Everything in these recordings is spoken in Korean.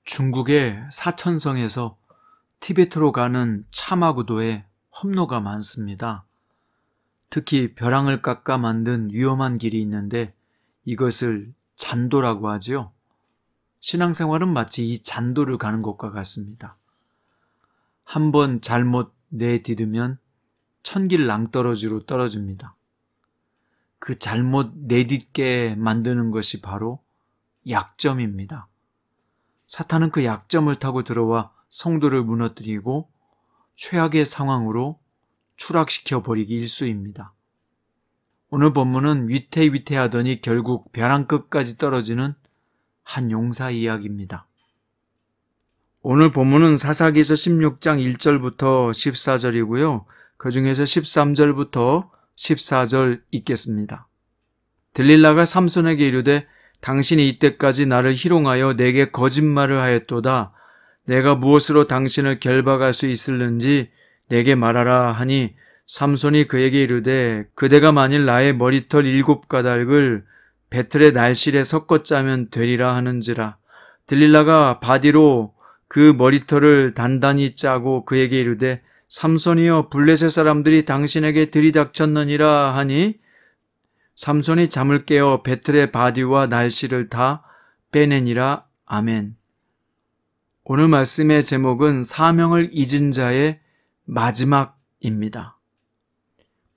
중국의 사천성에서 티베트로 가는 차마구도에 험로가 많습니다. 특히 벼랑을 깎아 만든 위험한 길이 있는데 이것을 잔도라고 하지요. 신앙생활은 마치 이 잔도를 가는 것과 같습니다. 한번 잘못 내디디면 천길 낭떠러지로 떨어집니다. 그 잘못 내딛게 만드는 것이 바로 약점입니다. 사탄은 그 약점을 타고 들어와 성도를 무너뜨리고 최악의 상황으로 추락시켜 버리기 일쑤입니다. 오늘 본문은 위태위태하더니 결국 벼랑 끝까지 떨어지는 한 용사 이야기입니다. 오늘 본문은 사사기서 16장 1절부터 14절이고요. 그 중에서 13절부터 14절 읽겠습니다. 들릴라가 삼손에게 이르되 당신이 이때까지 나를 희롱하여 내게 거짓말을 하였도다. 내가 무엇으로 당신을 결박할 수 있을는지 내게 말하라 하니 삼손이 그에게 이르되 그대가 만일 나의 머리털 7가닥을 배틀의 날실에 섞어 짜면 되리라 하는지라. 들릴라가 바디로 그 머리털을 단단히 짜고 그에게 이르되 삼손이여 블레셋 사람들이 당신에게 들이닥쳤느니라 하니 삼손이 잠을 깨어 배틀의 바디와 날씨를 다 빼내니라. 아멘. 오늘 말씀의 제목은 사명을 잊은 자의 마지막입니다.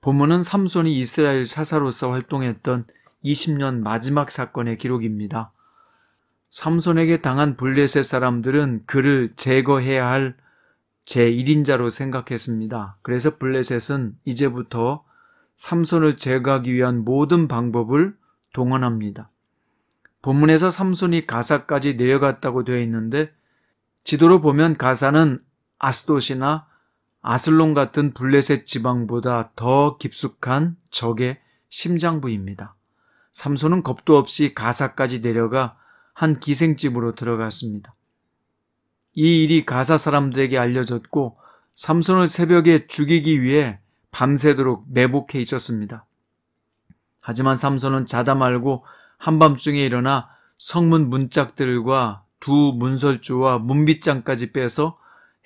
본문은 삼손이 이스라엘 사사로서 활동했던 20년 마지막 사건의 기록입니다. 삼손에게 당한 블레셋 사람들은 그를 제거해야 할 제1인자로 생각했습니다. 그래서 블레셋은 이제부터 삼손을 제거하기 위한 모든 방법을 동원합니다. 본문에서 삼손이 가사까지 내려갔다고 되어 있는데 지도로 보면 가사는 아스돗이나 아슬론 같은 블레셋 지방보다 더 깊숙한 적의 심장부입니다. 삼손은 겁도 없이 가사까지 내려가 한 기생집으로 들어갔습니다. 이 일이 가사 사람들에게 알려졌고 삼손을 새벽에 죽이기 위해 밤새도록 매복해 있었습니다. 하지만 삼손은 자다 말고 한밤중에 일어나 성문 문짝들과 두 문설주와 문빗장까지 빼서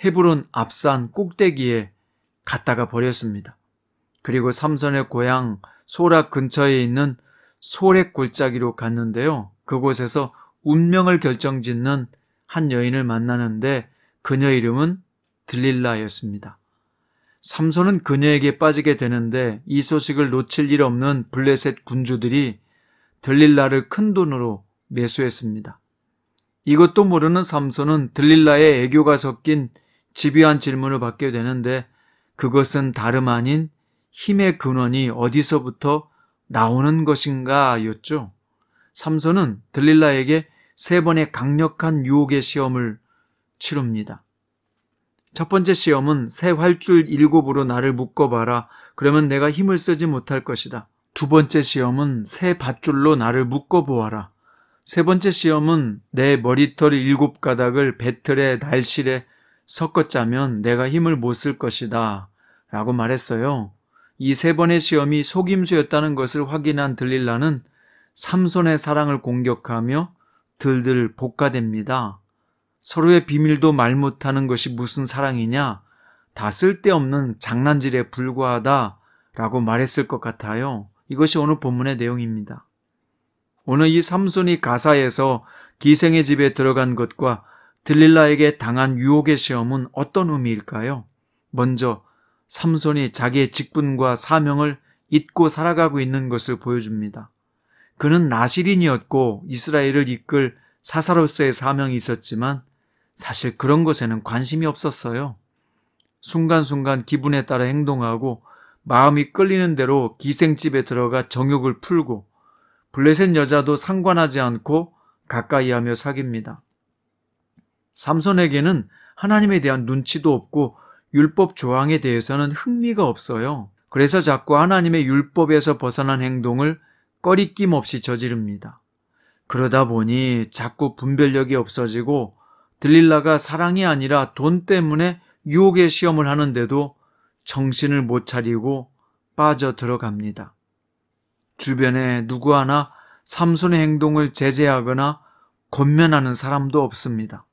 헤브론 앞산 꼭대기에 갖다가 버렸습니다. 그리고 삼손의 고향 소락 근처에 있는 소렉 골짜기로 갔는데요. 그곳에서 운명을 결정짓는 한 여인을 만나는데 그녀 이름은 들릴라였습니다. 삼손은 그녀에게 빠지게 되는데 이 소식을 놓칠 일 없는 블레셋 군주들이 들릴라를 큰 돈으로 매수했습니다. 이것도 모르는 삼손은 들릴라의 애교가 섞인 집요한 질문을 받게 되는데 그것은 다름 아닌 힘의 근원이 어디서부터 나오는 것인가 였죠. 삼손은 들릴라에게 3번의 강력한 유혹의 시험을 치릅니다. 첫 번째 시험은 새 활줄 7으로 나를 묶어봐라. 그러면 내가 힘을 쓰지 못할 것이다. 두 번째 시험은 새 밧줄로 나를 묶어보아라. 세 번째 시험은 내 머리털 7가닥을 배틀의 날실에 섞어 짜면 내가 힘을 못 쓸 것이다. 라고 말했어요. 이 3번의 시험이 속임수였다는 것을 확인한 들릴라는 삼손의 사랑을 공격하며 들들 복가됩니다. 서로의 비밀도 말 못하는 것이 무슨 사랑이냐? 다 쓸데없는 장난질에 불과하다 라고 말했을 것 같아요. 이것이 오늘 본문의 내용입니다. 오늘 이 삼손이 가사에서 기생의 집에 들어간 것과 들릴라에게 당한 유혹의 시험은 어떤 의미일까요? 먼저 삼손이 자기의 직분과 사명을 잊고 살아가고 있는 것을 보여줍니다. 그는 나실인이었고 이스라엘을 이끌 사사로서의 사명이 있었지만 사실 그런 것에는 관심이 없었어요. 순간순간 기분에 따라 행동하고 마음이 끌리는 대로 기생집에 들어가 정욕을 풀고 블레셋 여자도 상관하지 않고 가까이하며 사깁니다. 삼손에게는 하나님에 대한 눈치도 없고 율법 조항에 대해서는 흥미가 없어요. 그래서 자꾸 하나님의 율법에서 벗어난 행동을 꺼리낌 없이 저지릅니다. 그러다 보니 자꾸 분별력이 없어지고 들릴라가 사랑이 아니라 돈 때문에 유혹의 시험을 하는데도 정신을 못 차리고 빠져 들어갑니다. 주변에 누구 하나 삼손의 행동을 제재하거나 권면하는 사람도 없습니다.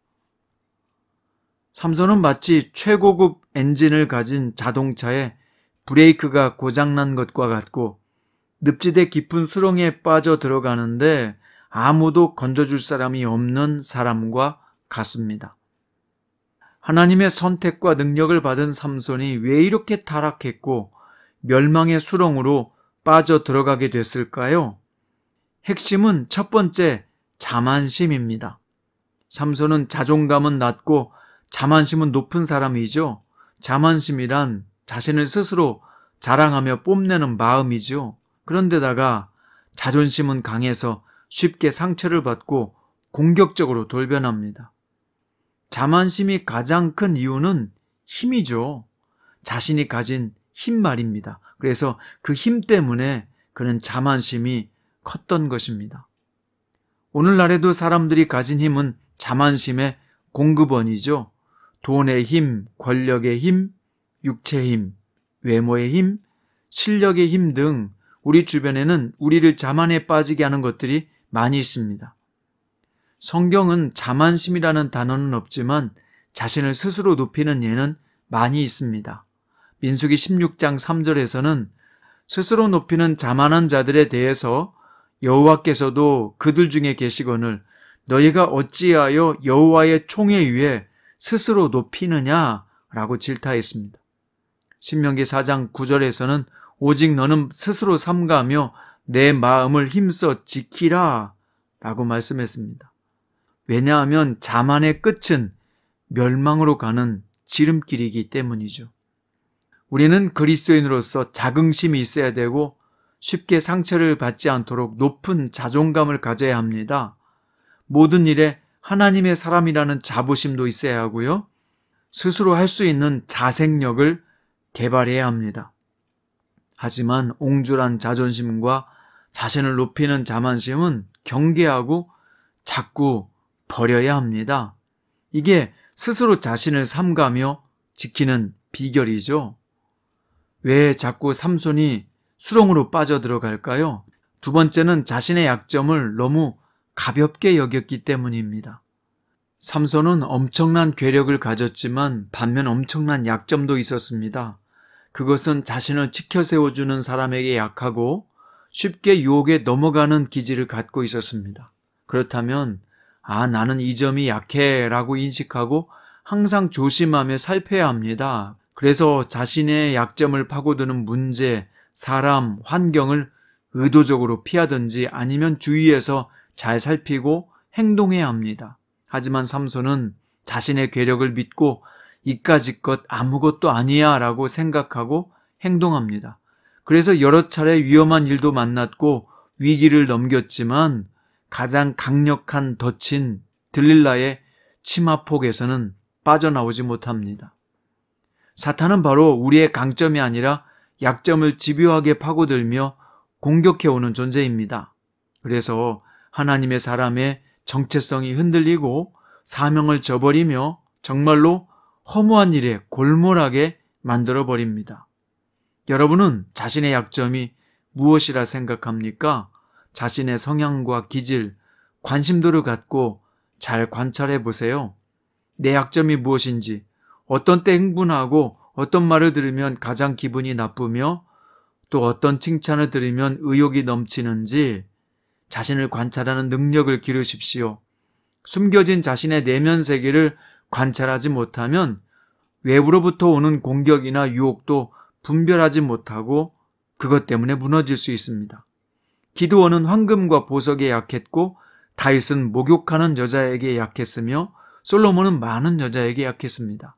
삼손은 마치 최고급 엔진을 가진 자동차에 브레이크가 고장난 것과 같고 늪지대 깊은 수렁에 빠져 들어가는데 아무도 건져줄 사람이 없는 사람과 같습니다. 하나님의 선택과 능력을 받은 삼손이 왜 이렇게 타락했고 멸망의 수렁으로 빠져 들어가게 됐을까요? 핵심은 첫 번째, 자만심입니다. 삼손은 자존감은 낮고 자만심은 높은 사람이죠. 자만심이란 자신을 스스로 자랑하며 뽐내는 마음이죠. 그런데다가 자존심은 강해서 쉽게 상처를 받고 공격적으로 돌변합니다. 자만심이 가장 큰 이유는 힘이죠. 자신이 가진 힘 말입니다. 그래서 그 힘 때문에 그는 자만심이 컸던 것입니다. 오늘날에도 사람들이 가진 힘은 자만심의 공급원이죠. 돈의 힘, 권력의 힘, 육체의 힘, 외모의 힘, 실력의 힘 등 우리 주변에는 우리를 자만에 빠지게 하는 것들이 많이 있습니다. 성경은 자만심이라는 단어는 없지만 자신을 스스로 높이는 예는 많이 있습니다. 민수기 16장 3절에서는 스스로 높이는 자만한 자들에 대해서 여호와께서도 그들 중에 계시거늘 너희가 어찌하여 여호와의 총에 위해 스스로 높이느냐라고 질타했습니다. 신명기 4장 9절에서는 오직 너는 스스로 삼가며 내 마음을 힘써 지키라 라고 말씀했습니다. 왜냐하면 자만의 끝은 멸망으로 가는 지름길이기 때문이죠. 우리는 그리스도인으로서 자긍심이 있어야 되고 쉽게 상처를 받지 않도록 높은 자존감을 가져야 합니다. 모든 일에 하나님의 사람이라는 자부심도 있어야 하고요. 스스로 할 수 있는 자생력을 개발해야 합니다. 하지만 옹졸한 자존심과 자신을 높이는 자만심은 경계하고 자꾸 버려야 합니다. 이게 스스로 자신을 삼가며 지키는 비결이죠. 왜 자꾸 삼손이 수렁으로 빠져들어갈까요? 두 번째는 자신의 약점을 너무 가볍게 여겼기 때문입니다. 삼손은 엄청난 괴력을 가졌지만 반면 엄청난 약점도 있었습니다. 그것은 자신을 지켜 세워주는 사람에게 약하고 쉽게 유혹에 넘어가는 기질을 갖고 있었습니다. 그렇다면 나는 이 점이 약해 라고 인식하고 항상 조심하며 살펴야 합니다. 그래서 자신의 약점을 파고드는 문제, 사람, 환경을 의도적으로 피하든지 아니면 주위에서 잘 살피고 행동해야 합니다. 하지만 삼손은 자신의 괴력을 믿고 이까짓 것 아무것도 아니야 라고 생각하고 행동합니다. 그래서 여러 차례 위험한 일도 만났고 위기를 넘겼지만 가장 강력한 덫인 들릴라의 치마폭에서는 빠져나오지 못합니다. 사탄은 바로 우리의 강점이 아니라 약점을 집요하게 파고들며 공격해오는 존재입니다. 그래서 하나님의 사람의 정체성이 흔들리고 사명을 저버리며 정말로 허무한 일에 골몰하게 만들어버립니다. 여러분은 자신의 약점이 무엇이라 생각합니까? 자신의 성향과 기질, 관심도를 갖고 잘 관찰해 보세요. 내 약점이 무엇인지, 어떤 때 흥분하고 어떤 말을 들으면 가장 기분이 나쁘며 또 어떤 칭찬을 들으면 의욕이 넘치는지 자신을 관찰하는 능력을 기르십시오. 숨겨진 자신의 내면 세계를 관찰하지 못하면 외부로부터 오는 공격이나 유혹도 분별하지 못하고 그것 때문에 무너질 수 있습니다. 기드온은 황금과 보석에 약했고 다윗은 목욕하는 여자에게 약했으며 솔로몬은 많은 여자에게 약했습니다.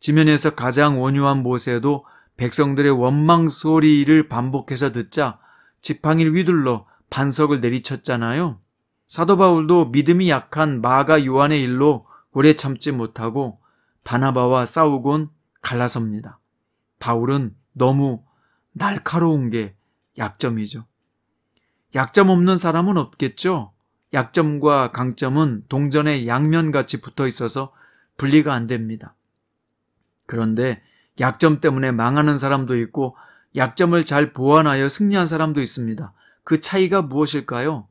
지면에서 가장 온유한 모세도 백성들의 원망 소리를 반복해서 듣자 지팡이를 휘둘러 반석을 내리쳤잖아요. 사도 바울도 믿음이 약한 마가 요한의 일로 오래 참지 못하고 바나바와 싸우곤 갈라섭니다. 바울은 너무 날카로운 게 약점이죠. 약점 없는 사람은 없겠죠. 약점과 강점은 동전의 양면같이 붙어 있어서 분리가 안 됩니다. 그런데 약점 때문에 망하는 사람도 있고 약점을 잘 보완하여 승리한 사람도 있습니다. 그 차이가 무엇일까요?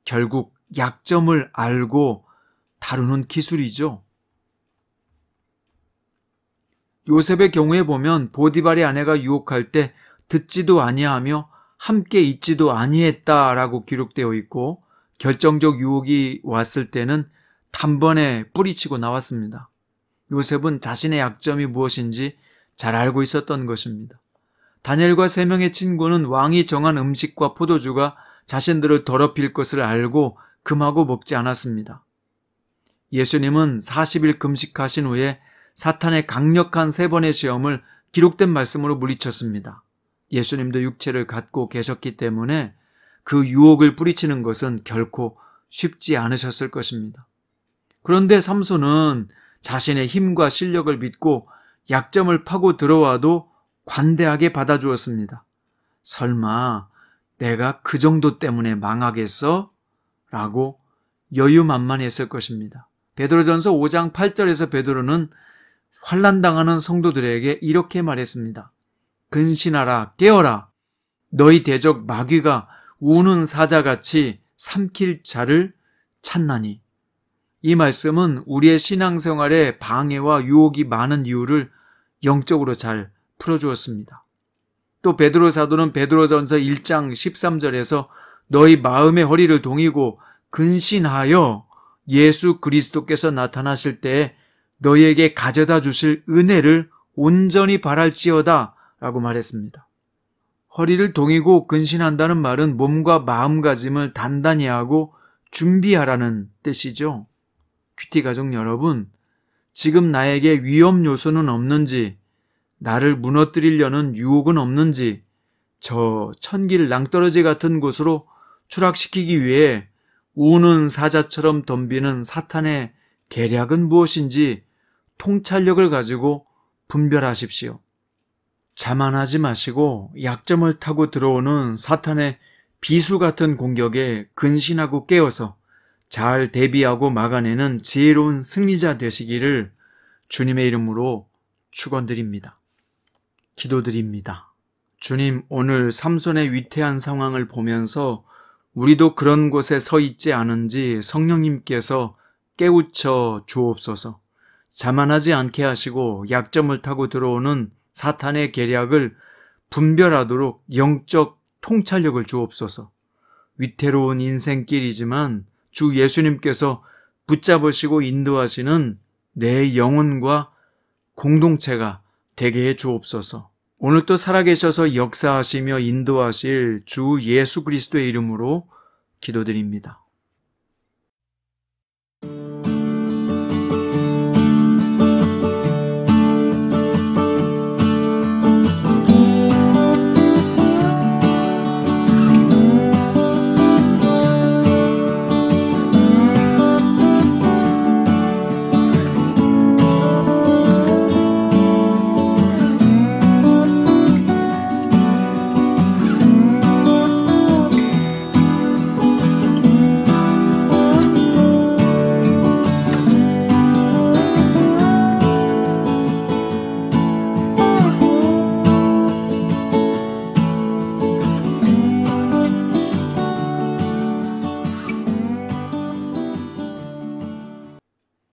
결국 약점을 알고 다루는 기술이죠. 요셉의 경우에 보면 보디발의 아내가 유혹할 때 듣지도 아니하며 함께 있지도 아니했다라고 기록되어 있고, 결정적 유혹이 왔을 때는 단번에 뿌리치고 나왔습니다. 요셉은 자신의 약점이 무엇인지 잘 알고 있었던 것입니다. 다니엘과 3명의 친구는 왕이 정한 음식과 포도주가 자신들을 더럽힐 것을 알고 금하고 먹지 않았습니다. 예수님은 40일 금식하신 후에 사탄의 강력한 3번의 시험을 기록된 말씀으로 물리쳤습니다. 예수님도 육체를 갖고 계셨기 때문에 그 유혹을 뿌리치는 것은 결코 쉽지 않으셨을 것입니다. 그런데 삼손은 자신의 힘과 실력을 믿고 약점을 파고 들어와도 관대하게 받아주었습니다. 설마 내가 그 정도 때문에 망하겠어? 라고 여유만만했을 것입니다. 베드로전서 5장 8절에서 베드로는 환난당하는 성도들에게 이렇게 말했습니다. 근신하라, 깨어라. 너희 대적 마귀가 우는 사자같이 삼킬 자를 찾나니. 이 말씀은 우리의 신앙생활에 방해와 유혹이 많은 이유를 영적으로 잘 풀어주었습니다. 또 베드로 사도는 베드로전서 1장 13절에서 너희 마음의 허리를 동이고 근신하여 예수 그리스도께서 나타나실 때에 너희에게 가져다 주실 은혜를 온전히 바랄지어다 라고 말했습니다. 허리를 동이고 근신한다는 말은 몸과 마음가짐을 단단히 하고 준비하라는 뜻이죠. 큐티 가족 여러분, 지금 나에게 위험 요소는 없는지, 나를 무너뜨리려는 유혹은 없는지, 저 천길 낭떠러지 같은 곳으로 추락시키기 위해 우는 사자처럼 덤비는 사탄의 계략은 무엇인지 통찰력을 가지고 분별하십시오. 자만하지 마시고 약점을 타고 들어오는 사탄의 비수 같은 공격에 근신하고 깨어서 잘 대비하고 막아내는 지혜로운 승리자 되시기를 주님의 이름으로 축원드립니다. 기도드립니다. 주님, 오늘 삼손의 위태한 상황을 보면서 우리도 그런 곳에 서 있지 않은지 성령님께서 깨우쳐 주옵소서. 자만하지 않게 하시고 약점을 타고 들어오는 사탄의 계략을 분별하도록 영적 통찰력을 주옵소서. 위태로운 인생길이지만 주 예수님께서 붙잡으시고 인도하시는 내 영혼과 공동체가 되게 해 주옵소서. 오늘 또 살아계셔서 역사하시며 인도하실 주 예수 그리스도의 이름으로 기도드립니다.